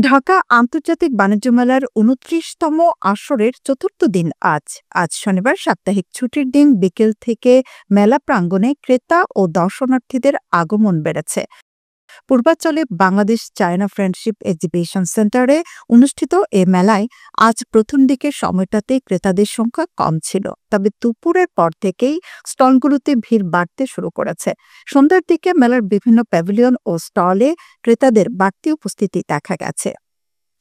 ঢাকা আন্তর্জাতিক বাণিজ্য মেলার ২৯তম আসরের চতুর্থ দিন আজ শনিবার সাপ্তাহিক ছুটির দিন বিকেল থেকে মেলা প্রাঙ্গণে ক্রেতা ও দর্শনার্থীদের আগমন বেড়েছে। পূর্বাঞ্চলে বাংলাদেশ চায়না ফ্রেন্ডশিপ এক্সিবিশন সেন্টারে অনুষ্ঠিত এ মেলায় আজ প্রথম দিকের সময়টাতে ক্রেতাদের সংখ্যা কম ছিল, তবে দুপুরের পর থেকেই স্টলগুলোতে ভিড় বাড়তে শুরু করেছে। সন্ধ্যার দিকে মেলার বিভিন্ন প্যাভিলিয়ন ও স্টলে ক্রেতাদের বাড়তি উপস্থিতি দেখা গেছে।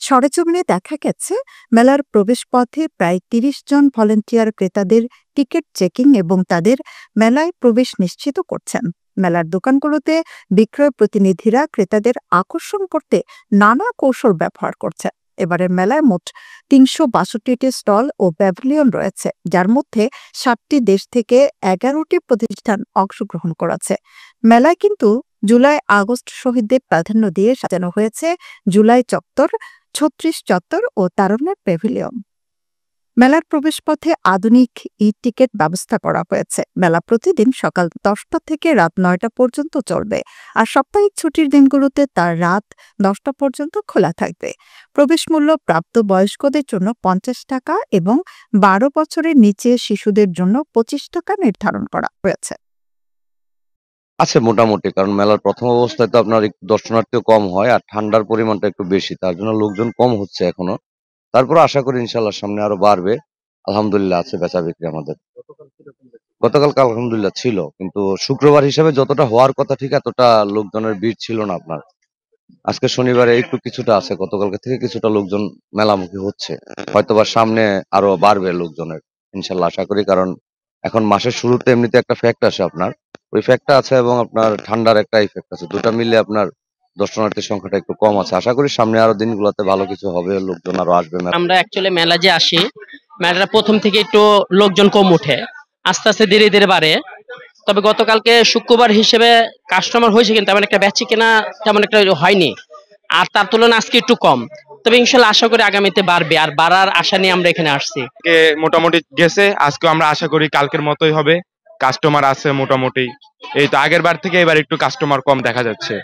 সরেজমিনে দেখা গেছে মেলার প্রবেশপথে প্রায় ৩০ জন ভলেন্টিয়ার ক্রেতাদের টিকিট চেকিং এবং তাদের মেলায় প্রবেশ নিশ্চিত করছেন। মেলার দোকানগুলোতে বিক্রয় প্রতিনিধিরা ক্রেতাদের আকর্ষণ করতে নানা কৌশল ব্যবহার করছে। এবারের মেলায় মোট ৩৬২টি স্টল ও প্যাভিলিয়ন রয়েছে, যার মধ্যে ৭টি দেশ থেকে ১১টি প্রতিষ্ঠান অংশগ্রহণ করেছে। মেলায় কিন্তু জুলাই আগস্ট শহীদদের প্রাধান্য দিয়ে সাজানো হয়েছে জুলাই চত্বর, ৩৬ চত্বর ও তারুণ্যের প্যাভিলিয়ন। মেলার প্রবেশপথে আধুনিক টিকেট ব্যবস্থা করা হয়েছে। মেলা প্রতিদিন সকাল ১০টা থেকে রাত ৯টা পর্যন্ত চলবে, আর সাপ্তাহিক ছুটির দিনগুলোতে তার রাত ১০টা পর্যন্ত খোলা থাকবে। প্রবেশ মূল্য প্রাপ্ত বয়স্কদের জন্য ৫০ টাকা এবং ১২ বছরের নিচে শিশুদের জন্য ২৫ টাকা নির্ধারণ করা হয়েছে। আছে মোটামুটি, কারণ মেলার প্রথম অবস্থায় তো আপনার একটু দর্শনার্থীও কম হয় আর ঠান্ডার পরিমাণটা একটু বেশি, তার জন্য লোকজন কম হচ্ছে এখনো। তারপর আশা করি ইনশাল্লাহ সামনে আরো বাড়বে। আলহামদুলিল্লাহ আছে বেচা বিক্রি আমাদের। গতকালকে আলহামদুলিল্লাহ ছিল, কিন্তু শুক্রবার হিসেবে যতটা হওয়ার কথা ঠিক এতটা লোকজনের ভিড় ছিল না আপনার। আজকে শনিবারে একটু কিছুটা আছে, গতকালকে থেকে কিছুটা লোকজন মেলামুখী হচ্ছে। হয়তোবা সামনে আরো বাড়বে লোকজনের ইনশাল্লাহ আশা করি, কারণ এখন মাসের শুরুতে এমনিতে একটা ফ্যাক্ট আসে আপনার, ওই ফ্যাক্টটা আছে এবং আপনার ঠান্ডার একটা ইফেক্ট আছে, দুটা মিলে আপনার দর্শনার্থীর সংখ্যাটা একটু কম আছে। আশা করি সামনে আরো দিনগুলোতে ভালো কিছু হবে, লোকজন আরো আসবে। আমরা অ্যাকচুয়ালি মেলা যে আসি, মেলাটা প্রথম থেকে একটু লোকজন কম উঠে, আস্তে আস্তে ধীরে ধীরে বাড়ে। তবে গতকালকে শুক্রবার হিসেবে কাস্টমার হয়েছে, কিন্তু তেমন একটা বেচি কেনা তেমন একটা হয়নি, আর তার তুলনায় আজকে একটু কম। তবে ইনশাল্লাহ আশা করি আগামীতে বাড়বে, আর বাড়ার আশা নিয়ে আমরা এখানে আসছি। মোটামুটি গেছে, আজকে আমরা আশা করি কালকের মতোই হবে। কাস্টমার আছে মোটামুটি, এই তো আগের বার থেকে এবার একটু কাস্টমার কম দেখা যাচ্ছে।